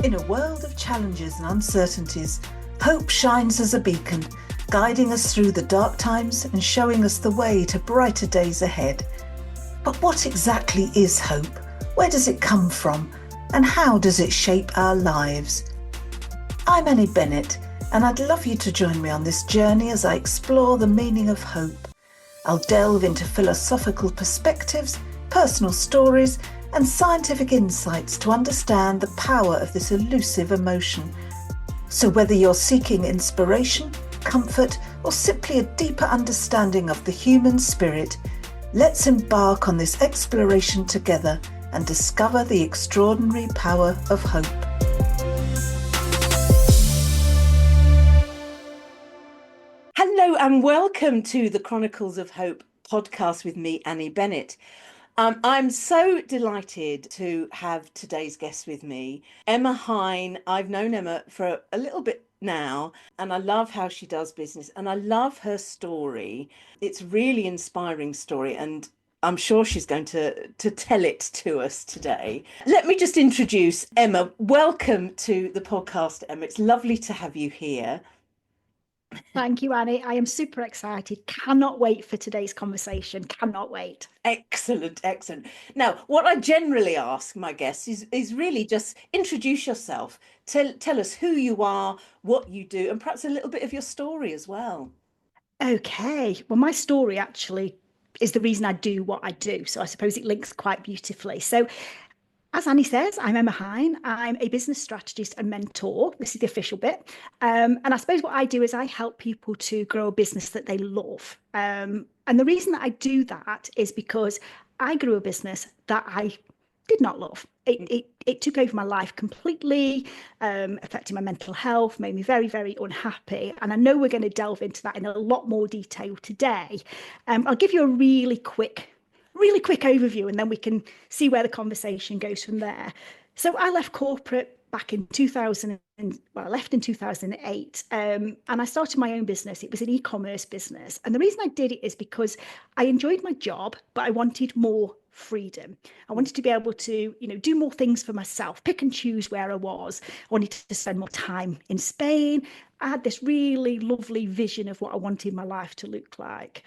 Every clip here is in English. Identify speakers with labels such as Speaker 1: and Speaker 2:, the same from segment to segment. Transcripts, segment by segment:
Speaker 1: In a world of challenges and uncertainties, hope shines as a beacon, guiding us through the dark times and showing us the way to brighter days ahead. But what exactly is hope? Where does it come from? And how does it shape our lives? I'm Annie Bennett, and I'd love you to join me on this journey as I explore the meaning of hope. I'll delve into philosophical perspectives, personal stories, and scientific insights to understand the power of this elusive emotion. So whether you're seeking inspiration, comfort, or simply a deeper understanding of the human spirit, let's embark on this exploration together and discover the extraordinary power of hope. Hello and welcome to the Chronicles of Hope podcast with me, Annie Bennett. I'm so delighted to have today's guest with me, Emma Hine. I've known Emma for a little bit now, and I love how she does business, and I love her story. It's a really inspiring story, and I'm sure she's going to tell it to us today. Let me just introduce Emma. Welcome to the podcast, Emma. It's lovely to have you here.
Speaker 2: Thank you, Annie. I am super excited. Cannot wait for today's conversation. Cannot wait.
Speaker 1: Excellent, excellent. Now, what I generally ask my guests is really just introduce yourself. Tell us who you are, what you do, and perhaps a little bit of your story as well.
Speaker 2: Okay. Well, my story actually is the reason I do what I do. So I suppose it links quite beautifully. So as Annie says, I'm Emma Hine. I'm a business strategist and mentor. This is the official bit. And I suppose what I do is I help people to grow a business that they love. And the reason that I do that is because I grew a business that I did not love. It took over my life completely, affecting my mental health, made me very, very unhappy. And I know we're going to delve into that in a lot more detail today. I'll give you a really quick overview, and then we can see where the conversation goes from there. So I left corporate back in 2000. I left in 2008, and I started my own business. It was an e-commerce business, and the reason I did it is because I enjoyed my job, but I wanted more freedom. I wanted to be able to, do more things for myself, pick and choose where I was. I wanted to spend more time in Spain. I had this really lovely vision of what I wanted my life to look like.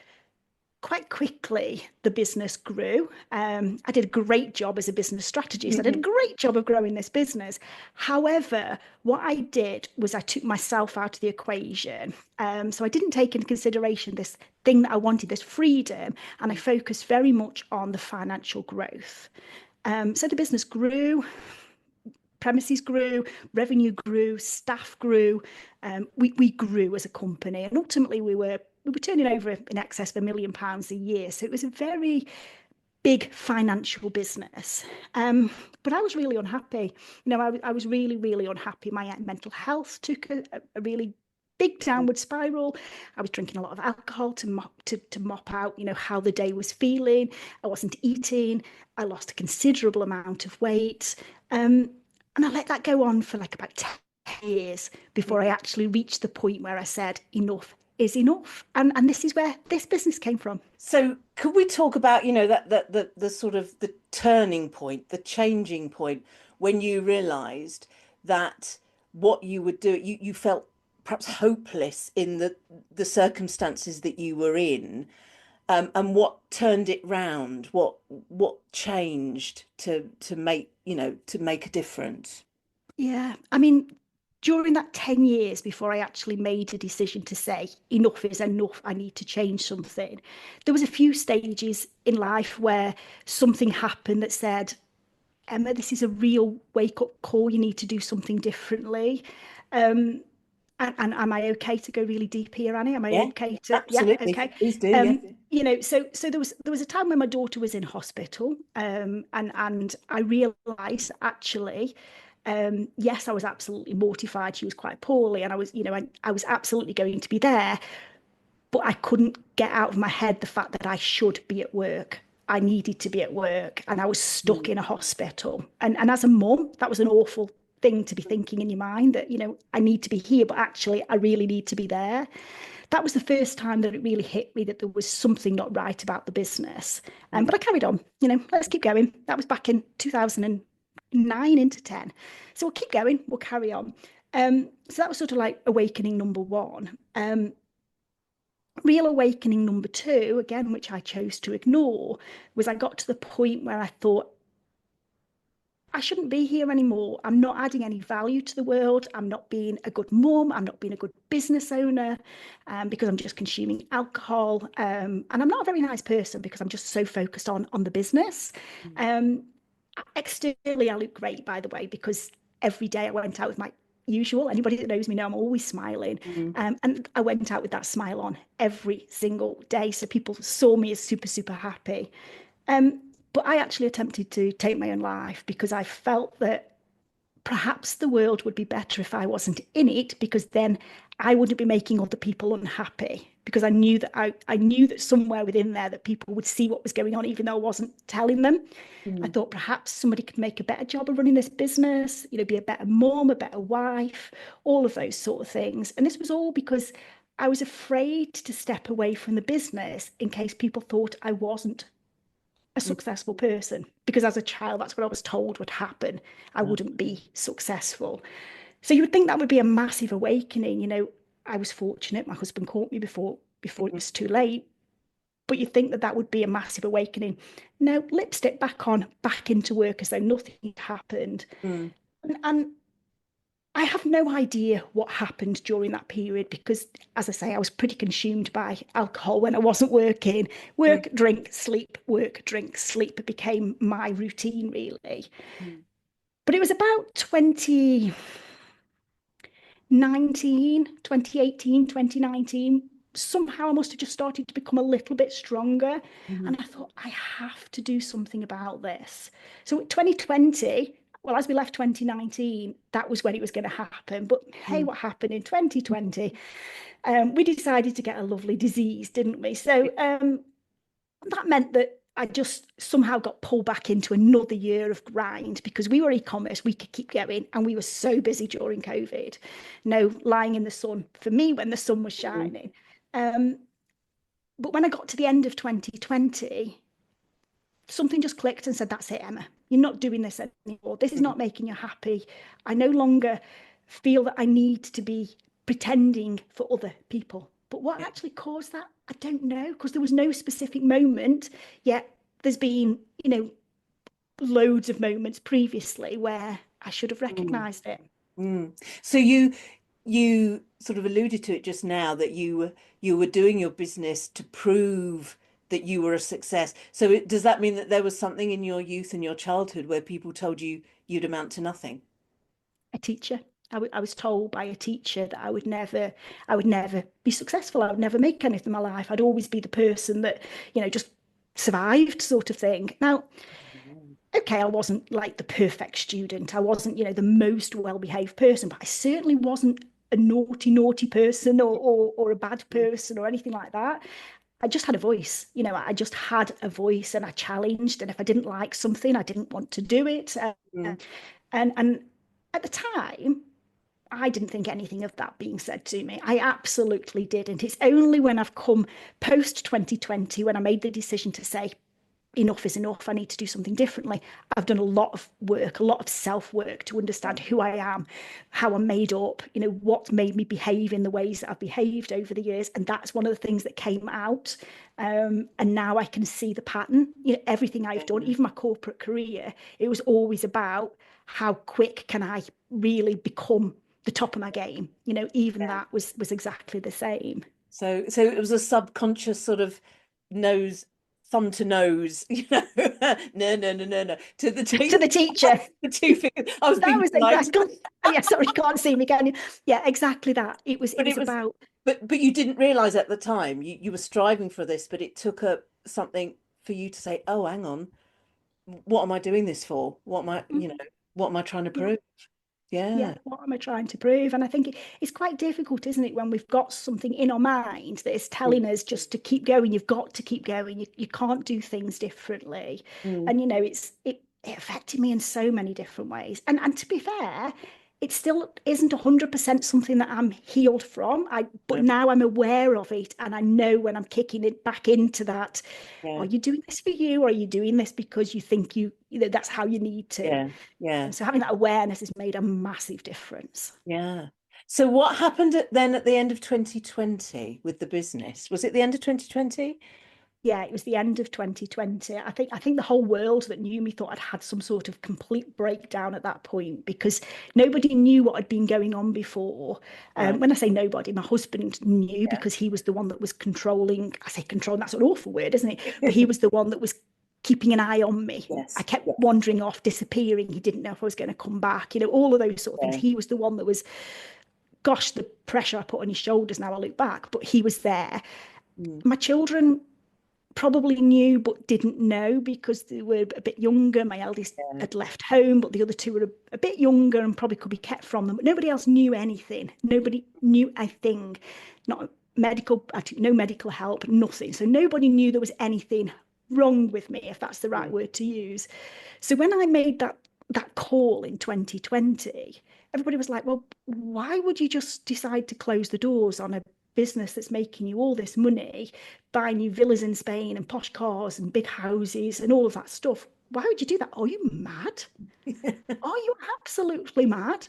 Speaker 2: Quite quickly, the business grew. I did a great job as a business strategist. I did a great job of growing this business. However, what I did was I took myself out of the equation. So I didn't take into consideration this thing that I wanted, this freedom, and I focused very much on the financial growth. So the business grew. Premises grew, revenue grew, staff grew. We grew as a company, and ultimately we were turning over in excess of £1 million a year. So it was a very big financial business. But I was really unhappy. I was really, really unhappy. My mental health took a really big downward spiral. I was drinking a lot of alcohol to mop out, how the day was feeling. I wasn't eating. I lost a considerable amount of weight. And I let that go on for like about 10 years before I actually reached the point where I said, enough is enough. And this is where this business came from.
Speaker 1: So could we talk about, that the sort of the turning point, the changing point when you realized that what you would do, you felt perhaps hopeless in the circumstances that you were in, and what turned it round, what changed to make a difference?
Speaker 2: Yeah, I mean, during that 10 years before I actually made a decision to say enough is enough, I need to change something, there was a few stages in life where something happened that said, Emma, this is a real wake-up call. You need to do something differently. And am I okay to go really deep here, Annie? Am I okay to?
Speaker 1: Absolutely.
Speaker 2: Yeah, okay.
Speaker 1: Please do.
Speaker 2: So there was a time when my daughter was in hospital, and I realised actually, yes, I was absolutely mortified. She was quite poorly, and I was absolutely going to be there, but I couldn't get out of my head the fact that I should be at work. I needed to be at work, and I was stuck in a hospital. And as a mum, that was an awful thing to be thinking in your mind, that, I need to be here, but actually I really need to be there. That was the first time that it really hit me that there was something not right about the business. But I carried on, let's keep going. That was back in 2000. 9 into 10. So we'll keep going, we'll carry on. So that was sort of like awakening number one. Real awakening number two, again, which I chose to ignore, was I got to the point where I thought, I shouldn't be here anymore. I'm not adding any value to the world. I'm not being a good mum. I'm not being a good business owner because I'm just consuming alcohol. And I'm not a very nice person because I'm just so focused on the business. Externally, I look great, by the way, because every day I went out with my usual, anybody that knows me know I'm always smiling. And I went out with that smile on every single day. So people saw me as super, super happy. But I actually attempted to take my own life because I felt that perhaps the world would be better if I wasn't in it, because then I wouldn't be making other people unhappy, because I knew that I knew that somewhere within there that people would see what was going on, even though I wasn't telling them. I thought perhaps somebody could make a better job of running this business, be a better mom, a better wife, all of those sort of things. And this was all because I was afraid to step away from the business in case people thought I wasn't a successful person, because as a child, that's what I was told would happen. I wouldn't be successful. So you would think that would be a massive awakening. I was fortunate. My husband caught me before it was too late. But you think that that would be a massive awakening. No, lipstick back on, back into work as though nothing had happened. And I have no idea what happened during that period because, as I say, I was pretty consumed by alcohol when I wasn't working. Work, drink, sleep, work, drink, sleep became my routine, really. But it was about 2018, 2019. Somehow I must have just started to become a little bit stronger. And I thought, I have to do something about this. So 2020, well, as we left 2019, that was when it was going to happen. But hey, what happened in 2020? We decided to get a lovely disease, didn't we? So that meant that I just somehow got pulled back into another year of grind because we were e-commerce, we could keep going, and we were so busy during COVID. No lying in the sun for me when the sun was shining. But when I got to the end of 2020, something just clicked and said, that's it, Emma. You're not doing this anymore. This is not making you happy. I no longer feel that I need to be pretending for other people. But what actually caused that, I don't know, because there was no specific moment, yet there's been, loads of moments previously where I should have recognised it.
Speaker 3: So you sort of alluded to it just now that you were doing your business to prove that you were a success. So does that mean that there was something in your youth and your childhood where people told you you'd amount to nothing?
Speaker 2: A teacher. I was told by a teacher that I would never be successful. I would never make anything in my life. I'd always be the person that, just survived, sort of thing. Now, okay, I wasn't like the perfect student. I wasn't, the most well-behaved person, but I certainly wasn't a naughty person or a bad person or anything like that. I just had a voice, I just had a voice and I challenged. And if I didn't like something, I didn't want to do it. And at the time, I didn't think anything of that being said to me. I absolutely didn't. It's only when I've come post 2020, when I made the decision to say, enough is enough, I need to do something differently. I've done a lot of work, a lot of self-work to understand who I am, how I'm made up, what made me behave in the ways that I've behaved over the years. And that's one of the things that came out. And now I can see the pattern. Everything I've done, even my corporate career, it was always about how quick can I really become the top of my game. Even that was exactly the same.
Speaker 3: So it was a subconscious sort of thumb to nose, no, to the teacher.
Speaker 2: To the teacher.
Speaker 3: The two fingers. I was being polite.
Speaker 2: Yeah, sorry, you can't see me, can you? Yeah, exactly that. It was about.
Speaker 3: But you didn't realise at the time you were striving for this, but it took something for you to say, oh, hang on, what am I doing this for? What am I, what am I trying to prove? Yeah.
Speaker 2: What am I trying to prove? And I think it's quite difficult, isn't it, when we've got something in our mind that is telling us just to keep going. You've got to keep going. You can't do things differently. And it affected me in so many different ways. And to be fair, it still isn't 100% something that I'm healed from. But
Speaker 3: No.
Speaker 2: now I'm aware of it, and I know when I'm kicking it back into that.
Speaker 3: Yeah.
Speaker 2: Are you doing this for you, or are you doing this because you think that's how you need to?
Speaker 3: Yeah. Yeah.
Speaker 2: And so having that awareness has made a massive difference.
Speaker 3: Yeah. So what happened then at the end of 2020 with the business? Was it the end of 2020?
Speaker 2: Yeah, it was the end of 2020. I think the whole world that knew me thought I'd had some sort of complete breakdown at that point, because nobody knew what had been going on before.
Speaker 3: Right.
Speaker 2: When I say nobody, my husband knew,
Speaker 3: Yeah.
Speaker 2: because he was the one that was controlling. I say controlling, that's an awful word, isn't it? But he was the one that was keeping an eye on me. I
Speaker 3: Yes.
Speaker 2: kept
Speaker 3: Yeah.
Speaker 2: wandering off, disappearing. He didn't know if I was going to come back, all of those sort of things.
Speaker 3: Yeah.
Speaker 2: He was the one that was, gosh, the pressure I put on his shoulders now I look back, but he was there.
Speaker 3: Mm.
Speaker 2: My children probably knew but didn't know, because they were a bit younger. My eldest
Speaker 3: Yeah.
Speaker 2: had left home, but the other two were a bit younger and probably could be kept from them. But nobody else knew anything. Nobody knew a thing. Not medical, no medical help, nothing. So nobody knew there was anything wrong with me, if that's the right
Speaker 3: Mm.
Speaker 2: word to use. So when I made that call in 2020, everybody was like, well, why would you just decide to close the doors on a business that's making you all this money, buying you villas in Spain and posh cars and big houses and all of that stuff? Why would you do that? Are you mad? Are you absolutely mad?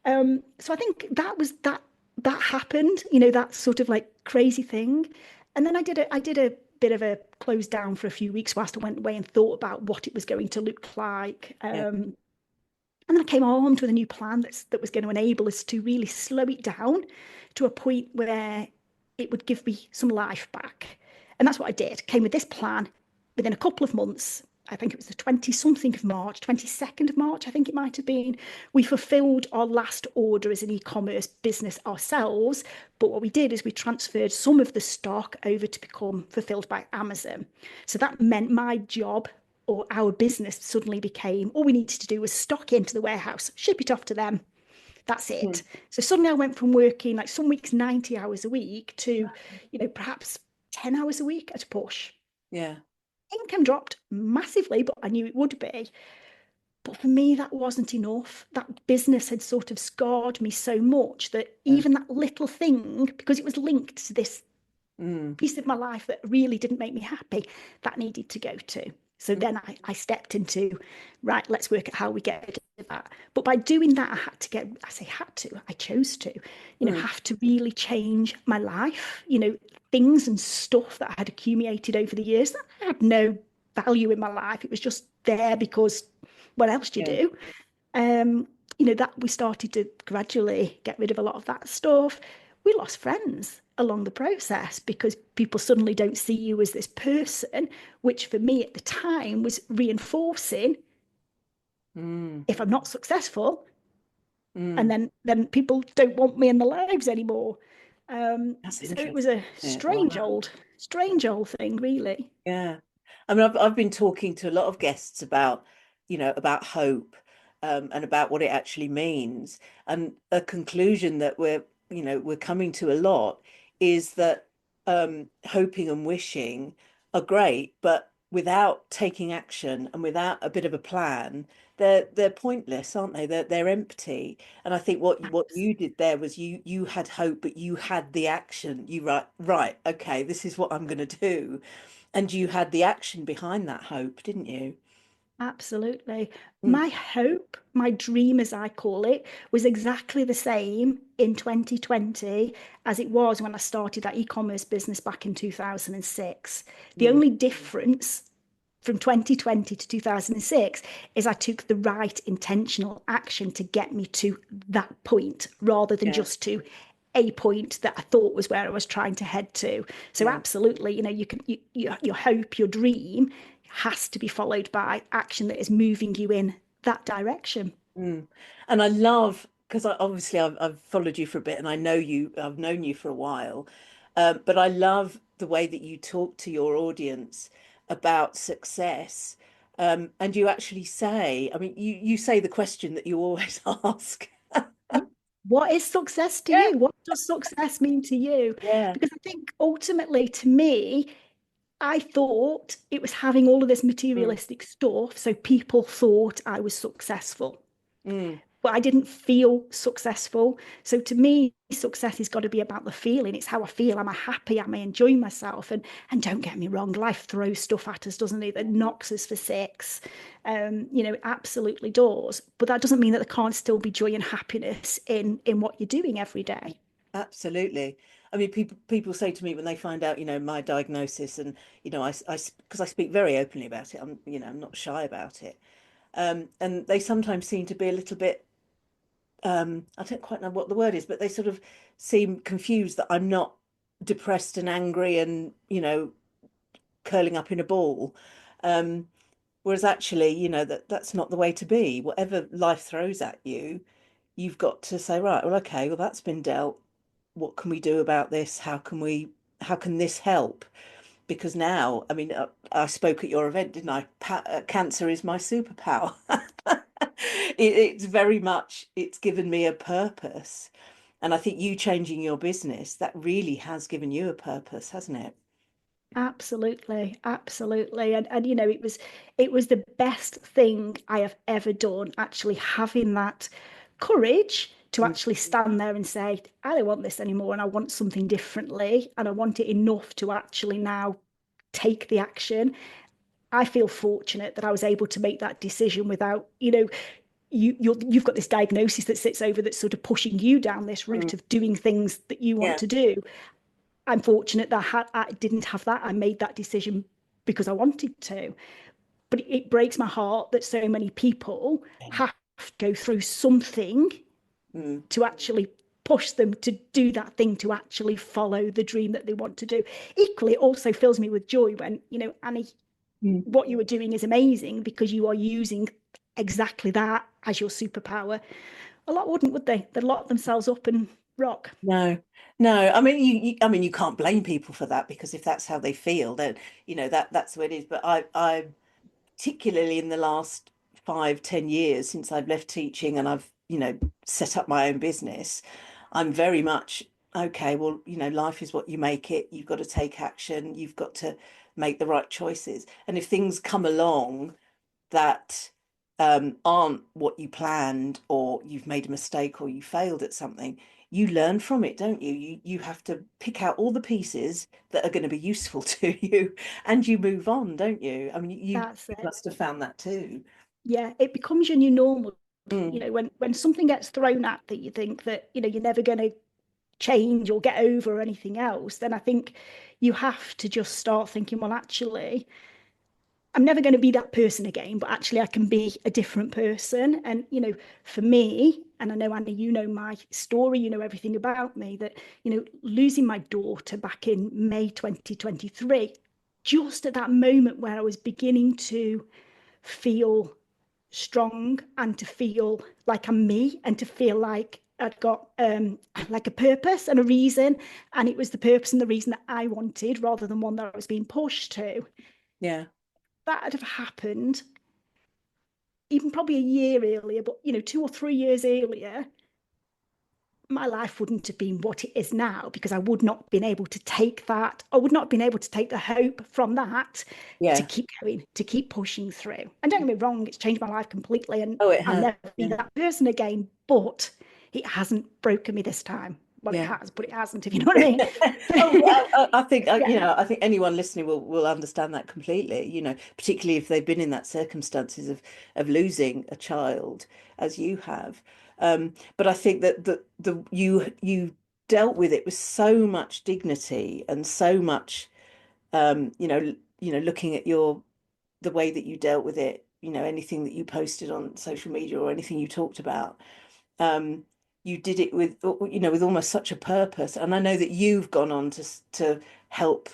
Speaker 2: So I think that happened, that sort of like crazy thing. And then I did a bit of a close down for a few weeks whilst I went away and thought about what it was going to look like.
Speaker 3: Yeah.
Speaker 2: And then I came armed with a new plan that was going to enable us to really slow it down to a point where it would give me some life back. And that's what I did. Came with this plan within a couple of months. I think it was the 20 something of March, 22nd of March, I think it might have been. We fulfilled our last order as an e-commerce business ourselves. But what we did is we transferred some of the stock over to become fulfilled by Amazon. So that meant my job, or our business, suddenly became, all we needed to do was stock into the warehouse, ship it off to them. That's it.
Speaker 3: Mm.
Speaker 2: So suddenly I went from working like some weeks 90 hours a week to, perhaps 10 hours a week at a push.
Speaker 3: Yeah.
Speaker 2: Income dropped massively, but I knew it would be. But for me, that wasn't enough. That business had sort of scarred me so much that
Speaker 3: Yeah.
Speaker 2: even that little thing, because it was linked to this
Speaker 3: Mm.
Speaker 2: piece of my life that really didn't make me happy, that needed to go to. So then I stepped into, right, let's work at how we get rid of that. But by doing that, I chose to,
Speaker 3: Mm.
Speaker 2: have to really change my life, things and stuff that I had accumulated over the years that had no value in my life. It was just there because what else do you
Speaker 3: Yeah.
Speaker 2: do? That we started to gradually get rid of a lot of that stuff. We lost friends along the process because people suddenly don't see you as this person, which for me at the time was reinforcing.
Speaker 3: Mm.
Speaker 2: If I'm not successful,
Speaker 3: Mm.
Speaker 2: and then people don't want me in their lives anymore.
Speaker 3: That's
Speaker 2: So it
Speaker 3: interesting.
Speaker 2: was a
Speaker 3: Yeah.
Speaker 2: strange
Speaker 3: Wow.
Speaker 2: old thing, really.
Speaker 3: Yeah. I mean, I've been talking to a lot of guests about, about hope, and about what it actually means. And a conclusion that we're coming to a lot is that hoping and wishing are great, but without taking action and without a bit of a plan, they're pointless, aren't they? They're empty. And I think what you did there was you had hope, but you had the action. You right, okay, this is what I'm going to do. And you had the action behind that hope, didn't you?
Speaker 2: Absolutely.
Speaker 3: Mm.
Speaker 2: My hope, my dream, as I call it, was exactly the same in 2020 as it was when I started that e-commerce business back in 2006. The
Speaker 3: Mm.
Speaker 2: only difference from 2020 to 2006 is I took the right intentional action to get me to that point rather than
Speaker 3: Yeah,
Speaker 2: just to a point that I thought was where I was trying to head to. So
Speaker 3: yeah.
Speaker 2: absolutely, your hope, your dream has to be followed by action that is moving you in that direction.
Speaker 3: Mm. And I love, because obviously I've followed you for a bit and I know you, I've known you for a while, but I love the way that you talk to your audience about success. And you actually say, I mean, you say the question that you always ask.
Speaker 2: What is success to
Speaker 3: Yeah,
Speaker 2: you? What does success mean to you?
Speaker 3: yeah,
Speaker 2: Because I think ultimately, to me, I thought it was having all of this
Speaker 3: mm,
Speaker 2: materialistic stuff, so people thought I was successful.
Speaker 3: Mm.
Speaker 2: but I didn't feel successful. So to me, success has got to be about the feeling. It's how I feel. Am I happy? Am I enjoying myself? And don't get me wrong, life throws stuff at us, doesn't it? That knocks us for six. It absolutely does. But that doesn't mean that there can't still be joy and happiness in what you're doing every day.
Speaker 3: Absolutely. I mean, people say to me when they find out, my diagnosis, and because I speak very openly about it, I'm not shy about it. And they sometimes seem to be a little bit, I don't quite know what the word is, but they sort of seem confused that I'm not depressed and angry and, curling up in a ball. Um, Whereas actually, that's not the way to be. Whatever life throws at you, you've got to say, right, well, okay, well, that's been dealt. What can we do about this? How can this help? Because now, I mean, I spoke at your event, didn't I? Cancer is my superpower. It's very much, it's given me a purpose. And I think you changing your business, that really has given you a purpose, hasn't it?
Speaker 2: Absolutely, absolutely. And it was the best thing I have ever done, actually having that courage to
Speaker 3: Mm.
Speaker 2: actually stand there and say, I don't want this anymore and I want something differently. And I want it enough to actually now take the action. I feel fortunate that I was able to make that decision without, you've got this diagnosis that sits over that's sort of pushing you down this route
Speaker 3: Mm.
Speaker 2: of doing things that you want
Speaker 3: Yeah.
Speaker 2: to do. I'm fortunate that I didn't have that. I made that decision because I wanted to. But it breaks my heart that so many people have to go through something
Speaker 3: Mm.
Speaker 2: to actually push them to do that thing, to actually follow the dream that they want to do. Equally, it also fills me with joy when, Annie,
Speaker 3: Mm.
Speaker 2: what you are doing is amazing because you are using exactly that as your superpower. A lot wouldn't, would they? They'd lock themselves up and rock.
Speaker 3: No, no. I mean, you can't blame people for that because if that's how they feel, then that's the way it is. But I particularly in the last 5, 10 years since I've left teaching and I've set up my own business, I'm very much okay. Well, life is what you make it. You've got to take action. You've got to make the right choices. And if things come along that aren't what you planned, or you've made a mistake, or you failed at something, you learn from it, don't you? You have to pick out all the pieces that are going to be useful to you, and you move on, don't you? I mean, you
Speaker 2: That's it.
Speaker 3: must have found that too.
Speaker 2: Yeah, it becomes your new normal.
Speaker 3: Mm.
Speaker 2: When something gets thrown at that you think that, you're never going to change or get over or anything else, then I think you have to just start thinking, well, actually, I'm never going to be that person again, but actually I can be a different person. And, for me, and I know, Andy, you know my story, you know everything about me, that, losing my daughter back in May 2023, just at that moment where I was beginning to feel strong and to feel like I'm me and to feel like I'd got like a purpose and a reason, and it was the purpose and the reason that I wanted rather than one that I was being pushed to.
Speaker 3: Yeah.
Speaker 2: That had have happened even probably a year earlier, but 2 or 3 years earlier, my life wouldn't have been what it is now because I would not have been able to take that. I would not have been able to take the hope from that to
Speaker 3: Yeah.
Speaker 2: keep going, to keep pushing through. And don't get me wrong, it's changed my life completely and
Speaker 3: Oh, it
Speaker 2: I'll
Speaker 3: has.
Speaker 2: never be
Speaker 3: Yeah.
Speaker 2: that person again, but it hasn't broken me this time. Well, it
Speaker 3: Yeah.
Speaker 2: has, but it hasn't, if you know what I mean.
Speaker 3: Oh, I think
Speaker 2: Yeah.
Speaker 3: I think anyone listening will understand that completely. Particularly if they've been in that circumstances of losing a child, as you have. But I think that you dealt with it with so much dignity and so much, looking at the way that you dealt with it. Anything that you posted on social media or anything you talked about. Um, you did it with almost such a purpose. And I know that you've gone on to help,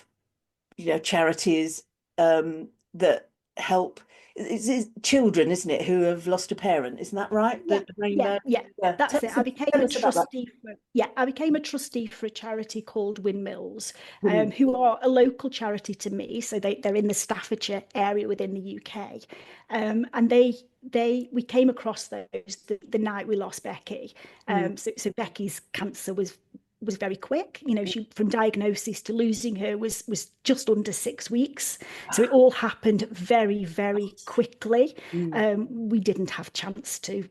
Speaker 3: charities that help it's children, isn't it, who have lost a parent? Isn't that right?
Speaker 2: Yeah,
Speaker 3: The brain
Speaker 2: yeah,
Speaker 3: burn.
Speaker 2: yeah.
Speaker 3: Yeah.
Speaker 2: That's it. I became
Speaker 3: Tell
Speaker 2: a
Speaker 3: us about that.
Speaker 2: trustee for, yeah, I became a trustee for a charity called Windmills,
Speaker 3: Women.
Speaker 2: who are a local charity to me. So they're in the Staffordshire area within the UK. And we came across those the night we lost Becky.
Speaker 3: Mm.
Speaker 2: So Becky's cancer was very quick. She, from diagnosis to losing her, was just under 6 weeks. So it all happened very, very quickly.
Speaker 3: Mm.
Speaker 2: We didn't have chance to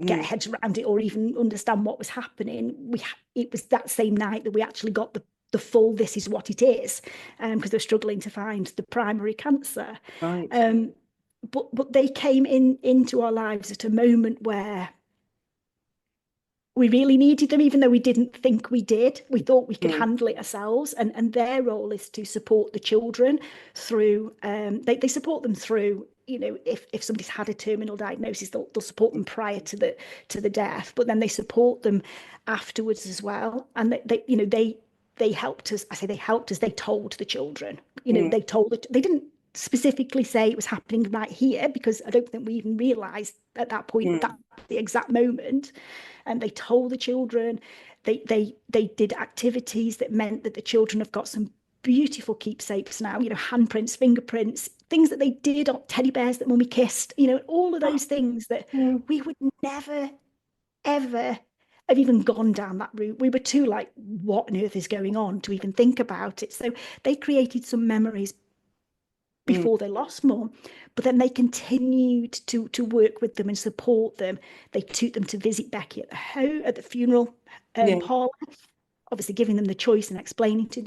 Speaker 2: get our heads around it or even understand what was happening. It was that same night that we actually got the full "this is what it is," because they're struggling to find the primary cancer.
Speaker 3: Right.
Speaker 2: But they came into our lives at a moment where we really needed them, even though we didn't think we did. We thought we could handle it ourselves. And their role is to support the children through, they support them through, if somebody's had a terminal diagnosis, they'll support them prior to the death, but then they support them afterwards as well. And they helped us. I say they helped us. They told the children, they didn't specifically say it was happening right here, because I don't think we even realized at that point that the exact moment. And they told the children. They did activities that meant that the children have got some beautiful keepsakes now, handprints, fingerprints, things that they did, on teddy bears that mummy kissed, all of those things that we would never ever have even gone down that route. We were too like, what on earth is going on, to even think about it. So they created some memories before they lost mum, but then they continued to work with them and support them. They took them to visit Becky at the funeral parlour, obviously giving them the choice and they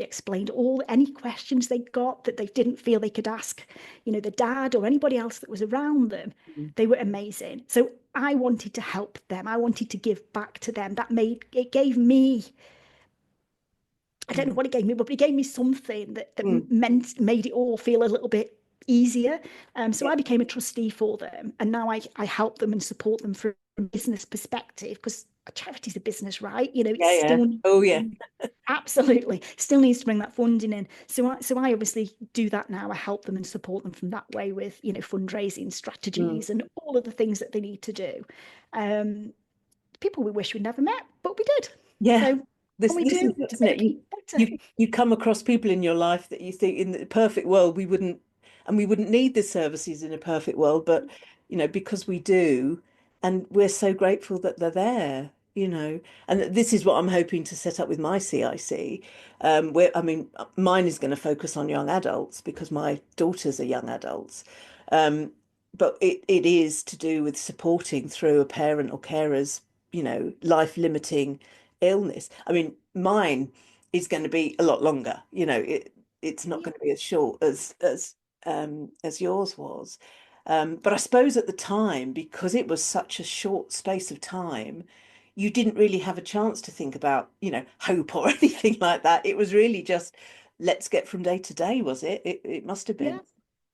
Speaker 2: explained any questions they got that they didn't feel they could ask, the dad or anybody else that was around them. They were amazing. So I wanted to help them. I wanted to give back to them. It gave me, I don't know what it gave me, but it gave me something that made it all feel a little bit easier. So I became a trustee for them, and now I help them and support them from a business perspective, because a charity's a business, right? Absolutely, still needs to bring that funding in. So I obviously do that now. I help them and support them from that way with fundraising strategies and all of the things that they need to do. People we wish we'd never met, but we did. So
Speaker 3: this is, isn't it? You come across people in your life that you think in the perfect world we wouldn't need the services in a perfect world, but because we do, and we're so grateful that they're there, and this is what I'm hoping to set up with my CIC, where mine is going to focus on young adults because my daughters are young adults, but it is to do with supporting through a parent or carer's life limiting illness. Mine is going to be a lot longer. It's not going to be as short as yours was. But I suppose at the time, because it was such a short space of time, you didn't really have a chance to think about, hope or anything like that. It was really just, let's get from day to day, was it? It must have been.
Speaker 2: Yeah,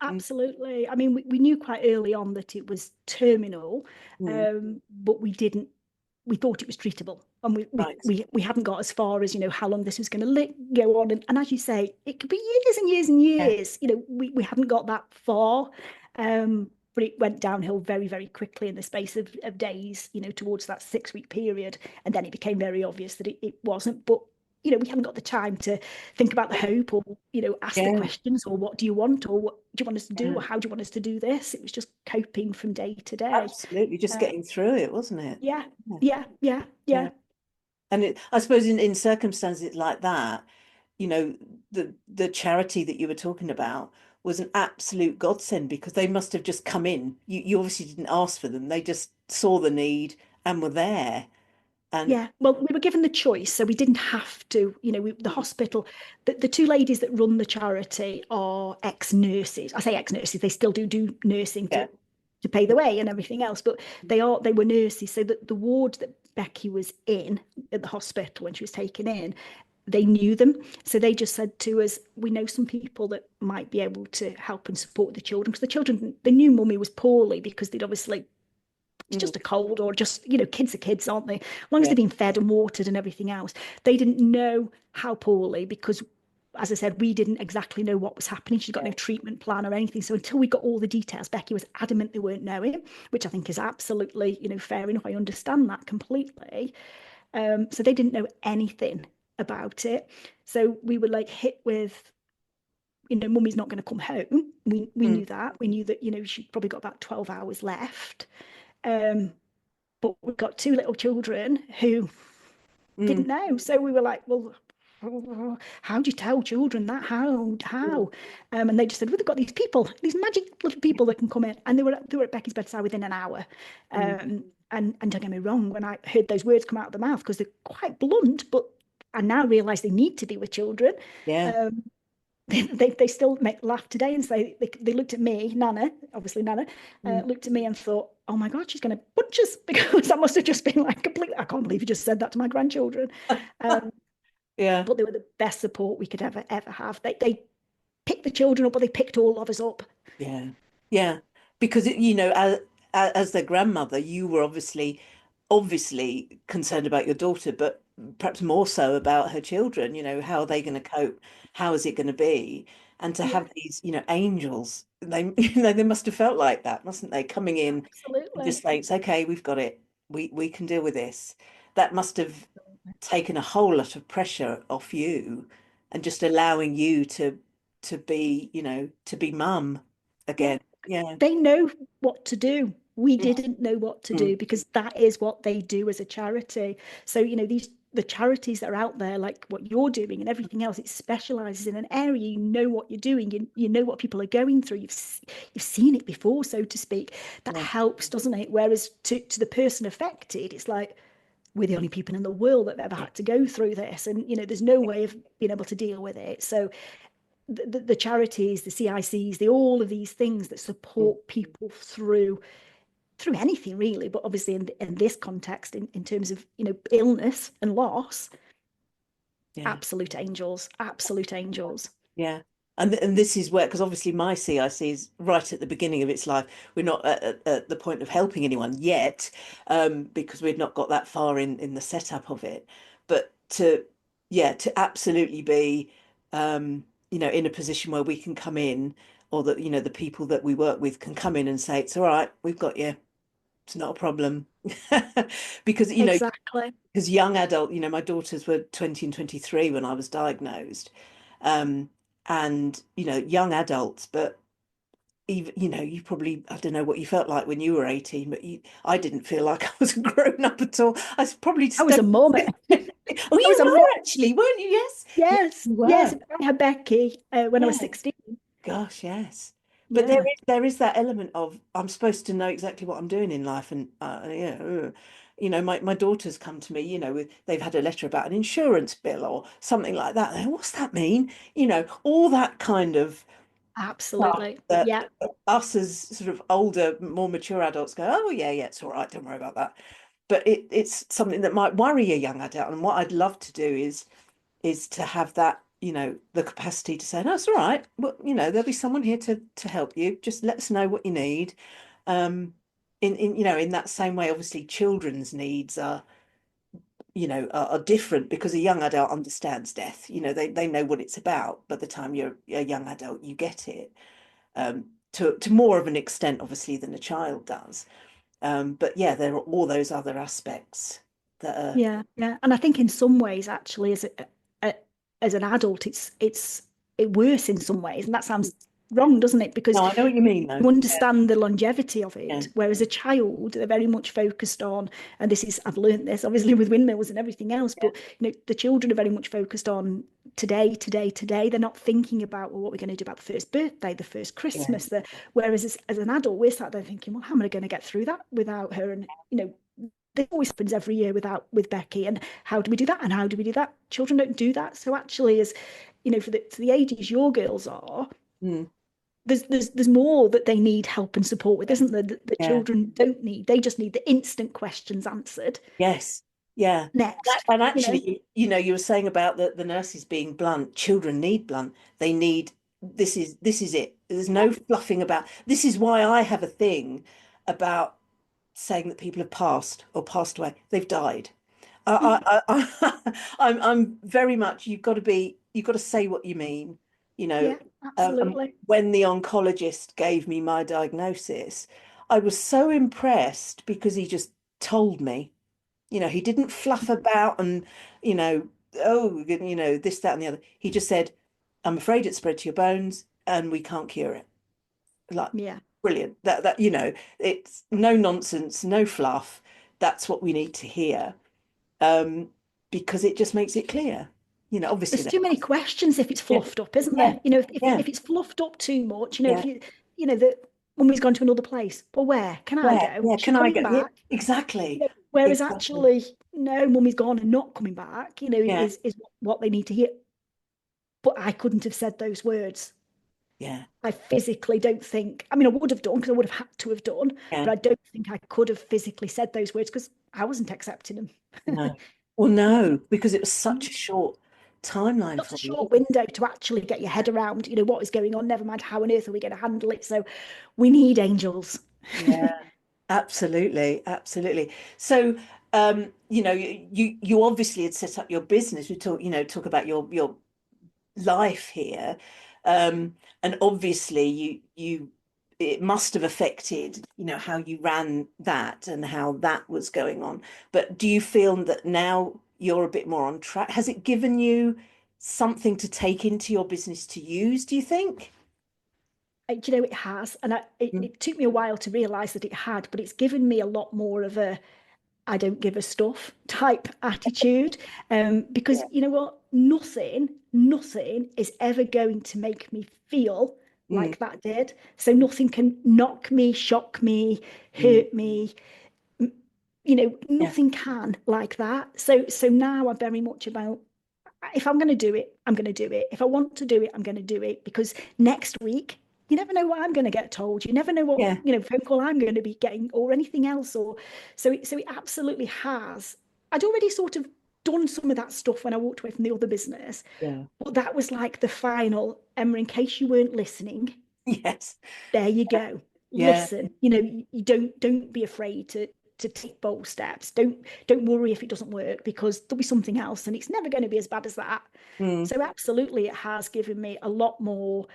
Speaker 2: absolutely. We knew quite early on that it was terminal, but we thought it was treatable, and we hadn't got as far as how long this was going to go on, and as you say, it could be years and years and years. We hadn't got that far, but it went downhill very, very quickly in the space of days, towards that 6-week period, and then it became very obvious that it wasn't. But we hadn't got the time to think about the hope, or ask the questions, or what do you want, or what do you want us to do, or how do you want us to do this. It was just coping from day to day.
Speaker 3: Absolutely, just getting through it, wasn't it?
Speaker 2: Yeah.
Speaker 3: And I suppose in circumstances like that, the charity that you were talking about was an absolute godsend, because they must have just come in. You obviously didn't ask for them. They just saw the need and were there. And
Speaker 2: well, we were given the choice, so we didn't have to. The hospital, the two ladies that run the charity are ex-nurses. I say ex-nurses; they still do nursing to pay the way and everything else. But they were nurses, so that the ward that Becky was in at the hospital when she was taken in, they knew them. So they just said to us, "We know some people that might be able to help and support the children," because the children, they knew mummy was poorly, because they'd obviously. It's just a cold, or just, kids are kids, aren't they? As long as they've been fed and watered and everything else. They didn't know how poorly, because, as I said, we didn't exactly know what was happening. She's got no treatment plan or anything. So until we got all the details, Becky was adamant they weren't knowing, which I think is absolutely, fair enough. I understand that completely. So they didn't know anything about it. So we were like hit with, mummy's not going to come home. We knew that. We knew that, she'd probably got about 12 hours left. But we've got two little children who didn't know. So we were like, well, how do you tell children that? How? And they just said, well, they've got these people, these magic little people that can come in. And they were at Becky's bedside within an hour. and don't get me wrong, when I heard those words come out of the mouth, because they're quite blunt, but I now realise they need to be with children.
Speaker 3: Yeah.
Speaker 2: They still make laugh today and say they looked at me, Nana, obviously Nana, looked at me and thought, oh my God, she's going to punch us, because that must have just been like completely, I can't believe you just said that to my grandchildren.
Speaker 3: Yeah.
Speaker 2: But they were the best support we could ever have. They picked the children up, but they picked all of us up.
Speaker 3: Yeah. Yeah. Because you know, as their grandmother, you were obviously concerned about your daughter, but perhaps more so about her children. You know, how are they going to cope? How is it going to be? And to have these, you know, angels, they you know, they must have felt like that, mustn't they? Coming in and
Speaker 2: Absolutely.
Speaker 3: just saying, it's okay, we've got it. We can deal with this. That must have taken a whole lot of pressure off you and just allowing you to be, you know, to be mum
Speaker 2: Yeah.
Speaker 3: again. Yeah.
Speaker 2: They know what to do. We
Speaker 3: Mm,
Speaker 2: didn't know what to
Speaker 3: mm,
Speaker 2: do, because that is what they do as a charity. So, you know, the charities that are out there, like what you're doing and everything else, it specializes in an area. You know what you're doing. You know what people are going through. You've seen it before, so to speak. That
Speaker 3: yeah.
Speaker 2: helps, doesn't it? Whereas to the person affected, it's like, we're the only people in the world that have ever had to go through this, and you know, there's no way of being able to deal with it. So the charities, the CICs, all of these things that
Speaker 3: Mm,
Speaker 2: support people through anything really, but obviously in this context, in terms of, you know, illness and loss,
Speaker 3: yeah.
Speaker 2: absolute angels, absolute angels.
Speaker 3: Yeah. And this is where, because obviously my CIC is right at the beginning of its life. We're not at the point of helping anyone yet, because we've not got that far in the setup of it. But to absolutely be, you know, in a position where we can come in, or that, you know, the people that we work with can come in and say, it's all right, we've got you. It's not a problem. Because, you know,
Speaker 2: Exactly.
Speaker 3: because young adult, you know, my daughters were 20 and 23 when I was diagnosed. Um, and, you know, young adults, but even, you know, you probably, I don't know what you felt like when you were 18, but I didn't feel like I was grown up at all. I was probably
Speaker 2: I was
Speaker 3: still.
Speaker 2: a mum.
Speaker 3: Oh,
Speaker 2: I was
Speaker 3: you
Speaker 2: a mum.
Speaker 3: were actually, weren't you? Yes. Yes,
Speaker 2: Yes,
Speaker 3: you
Speaker 2: yes.
Speaker 3: were.
Speaker 2: I had Becky when I was
Speaker 3: Yeah.
Speaker 2: 16.
Speaker 3: Gosh, yes. But
Speaker 2: Yeah,
Speaker 3: there is that element of, I'm supposed to know exactly what I'm doing in life, and yeah, you know, my daughters come to me, you know, they've had a letter about an insurance bill or something like that. What's that mean? You know, all that kind of stuff
Speaker 2: absolutely.
Speaker 3: that
Speaker 2: Yeah,
Speaker 3: us as sort of older, more mature adults go, oh yeah, yeah, it's all right, don't worry about that. But it's something that might worry a young adult, and what I'd love to do is to have that, you know, the capacity to say, no, it's all right. Well, you know, there'll be someone here to help you. Just let us know what you need. In you know, in that same way, obviously, children's needs are, you know, are different, because a young adult understands death. You know, they know what it's about. By the time you're a young adult, you get it. To more of an extent, obviously, than a child does. But yeah, there are all those other aspects that are.
Speaker 2: yeah, yeah. And I think in some ways, actually, a as an adult, it worse in some ways, and that sounds wrong, doesn't it? Because
Speaker 3: No, I know what you mean, though.
Speaker 2: you
Speaker 3: Yeah,
Speaker 2: understand the longevity of
Speaker 3: yeah,
Speaker 2: it, whereas a child, they're very much focused on, and this is, I've learned this obviously with windmills and everything else,
Speaker 3: yeah,
Speaker 2: but you know, the children are very much focused on today, today, today. They're not thinking about, well, what we're going to do about the first birthday, the first
Speaker 3: yeah,
Speaker 2: Christmas. Whereas as an adult, we're sat there thinking, well, how am I going to get through that without her? And you know, this always happens every year with Becky. And how do we do that? And how do we do that? Children don't do that. So actually, as you know, for the ages your girls are,
Speaker 3: mm,
Speaker 2: there's more that they need help and support with, isn't there? The
Speaker 3: yeah.
Speaker 2: children don't need. They just need the instant questions answered.
Speaker 3: Yes. Yeah.
Speaker 2: Next,
Speaker 3: And
Speaker 2: you know.
Speaker 3: actually, you know, you were saying about the nurses being blunt. Children need blunt. They need, this is it. There's no fluffing about. This is why I have a thing about saying that people have passed or passed away. They've died. I'm very much, you've got to say what you mean, you know.
Speaker 2: Yeah, absolutely.
Speaker 3: When the oncologist gave me my diagnosis, I was so impressed because he just told me. You know, he didn't fluff about and, you know, oh, you know, this, that, and the other. He just said, I'm afraid it's spread to your bones and we can't cure it. Like,
Speaker 2: Yeah.
Speaker 3: brilliant. That, you know, it's no nonsense, no fluff. That's what we need to hear. Um, because it just makes it clear. You know, obviously
Speaker 2: There's too many questions if it's
Speaker 3: yeah,
Speaker 2: fluffed up, isn't
Speaker 3: yeah,
Speaker 2: there? You know,
Speaker 3: yeah,
Speaker 2: if it's fluffed up too much, you know,
Speaker 3: yeah,
Speaker 2: if you know that Mummy's gone to another place. Well, where? Can I
Speaker 3: Where?
Speaker 2: go?
Speaker 3: Yeah,
Speaker 2: Is she
Speaker 3: can I
Speaker 2: coming
Speaker 3: go? Yeah,
Speaker 2: back?
Speaker 3: exactly.
Speaker 2: Whereas
Speaker 3: Exactly.
Speaker 2: actually, no, Mummy's gone and not coming back,
Speaker 3: Yeah.
Speaker 2: is what they need to hear. But I couldn't have said those words.
Speaker 3: Yeah.
Speaker 2: I physically don't think, I mean, I would have done because I would have had to have done,
Speaker 3: Yeah.
Speaker 2: but I don't think I could have physically said those words because I wasn't accepting them.
Speaker 3: No. Well, no, because it was such a short timeline
Speaker 2: Such
Speaker 3: for
Speaker 2: a
Speaker 3: you,
Speaker 2: short
Speaker 3: wasn't
Speaker 2: window to actually get your head around, what is going on, never mind how on earth are we going to handle it. So we need angels.
Speaker 3: it? Yeah. Absolutely, absolutely. So, you obviously had set up your business. We talk about your life here, and obviously you it must have affected, how you ran that and how that was going on. But do you feel that now you're a bit more on track? Has it given you something to take into your business to use, do you think?
Speaker 2: It has, and
Speaker 3: Mm.
Speaker 2: it took me a while to realize that it had, but it's given me a lot more of a I don't give a stuff type attitude. Because
Speaker 3: Yeah.
Speaker 2: you know what? Nothing is ever going to make me feel
Speaker 3: Mm.
Speaker 2: like that did. So nothing can knock me, shock me,
Speaker 3: Mm.
Speaker 2: hurt me.
Speaker 3: Yeah.
Speaker 2: Nothing can like that. So now I'm very much about if I'm going to do it, I'm going to do it. If I want to do it, I'm going to do it because next week, you never know what I'm going to get told. You never know what,
Speaker 3: Yeah.
Speaker 2: phone call I'm going to be getting or anything else. So it absolutely has. I'd already sort of done some of that stuff when I walked away from the other business,
Speaker 3: Yeah.
Speaker 2: but that was like the final, Emma, in case you weren't listening,
Speaker 3: Yes.
Speaker 2: there you go.
Speaker 3: Yeah.
Speaker 2: Listen, you don't be afraid to take bold steps. Don't worry if it doesn't work because there'll be something else and it's never going to be as bad as that.
Speaker 3: Mm.
Speaker 2: So absolutely it has given me a lot more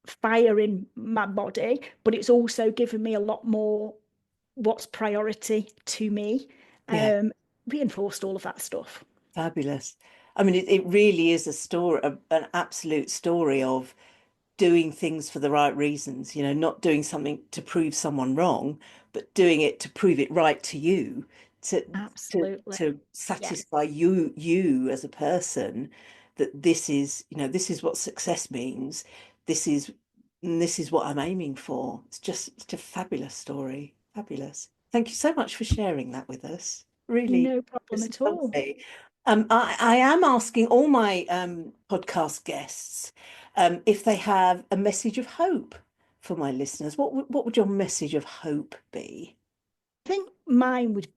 Speaker 2: fire in my body, but it's also given me a lot more what's priority to me.
Speaker 3: Yeah.
Speaker 2: Reinforced all of that stuff.
Speaker 3: Fabulous. I mean, it really is a story, an absolute story of doing things for the right reasons, not doing something to prove someone wrong, but doing it to prove it right to you, to to
Speaker 2: Absolutely.
Speaker 3: to
Speaker 2: Yeah.
Speaker 3: satisfy you as a person that this is what success means. This is this is what I'm aiming for. It's a fabulous story. Fabulous. Thank you so much for sharing that with us. Really,
Speaker 2: No problem
Speaker 3: it's
Speaker 2: at all.
Speaker 3: lovely. I am asking all my podcast guests if they have a message of hope for my listeners. What would your message of hope be?
Speaker 2: I think mine would,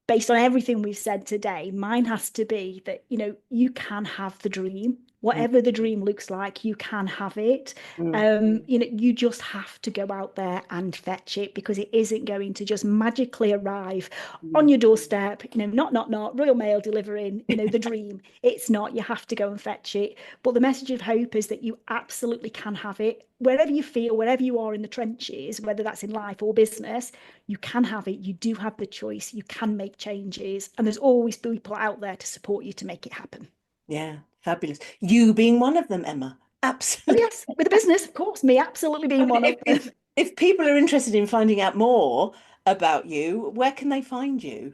Speaker 2: based on everything we've said today, mine has to be that, you can have the dream.
Speaker 3: Mm.
Speaker 2: Whatever the dream looks like, you can have it.
Speaker 3: Mm.
Speaker 2: You just have to go out there and fetch it because it isn't going to just magically arrive on
Speaker 3: Mm.
Speaker 2: your doorstep, not, Royal Mail delivering, the dream. It's not. You have to go and fetch it. But the message of hope is that you absolutely can have it. Wherever you feel, wherever you are in the trenches, whether that's in life or business, you can have it. You do have the choice. You can make changes. And there's always people out there to support you to make it happen.
Speaker 3: Yeah, fabulous. You being one of them, Emma.
Speaker 2: Oh,
Speaker 3: Absolutely.
Speaker 2: yes, with a business, of course, me absolutely being one of them.
Speaker 3: If people are interested in finding out more about you, where can they find you?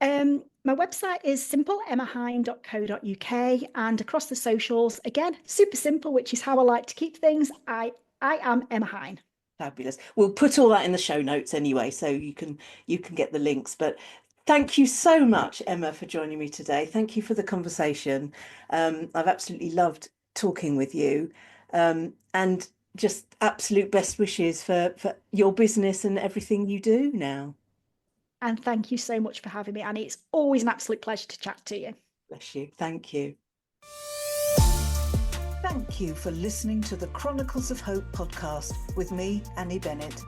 Speaker 2: My website is simple, emmahine.co.uk, and across the socials, again, super simple, which is how I like to keep things. I am Emma Hine.
Speaker 3: Fabulous. We'll put all that in the show notes anyway, so you can get the links. But thank you so much, Emma, for joining me today. Thank you for the conversation. I've absolutely loved talking with you, and just absolute best wishes for your business and everything you do now.
Speaker 2: And thank you so much for having me, Annie. It's always an absolute pleasure to chat to you.
Speaker 3: Bless you. Thank you.
Speaker 1: Thank you for listening to the Chronicles of Hope podcast with me, Annie Bennett.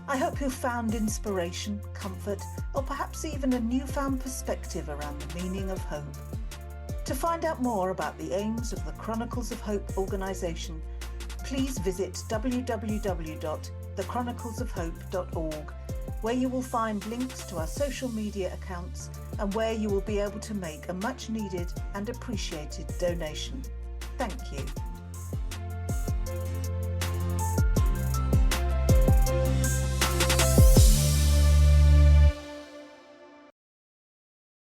Speaker 1: I hope you've found inspiration, comfort, or perhaps even a newfound perspective around the meaning of hope. To find out more about the aims of the Chronicles of Hope organisation, please visit www.thechroniclesofhope.org, where you will find links to our social media accounts and where you will be able to make a much needed and appreciated donation. Thank you.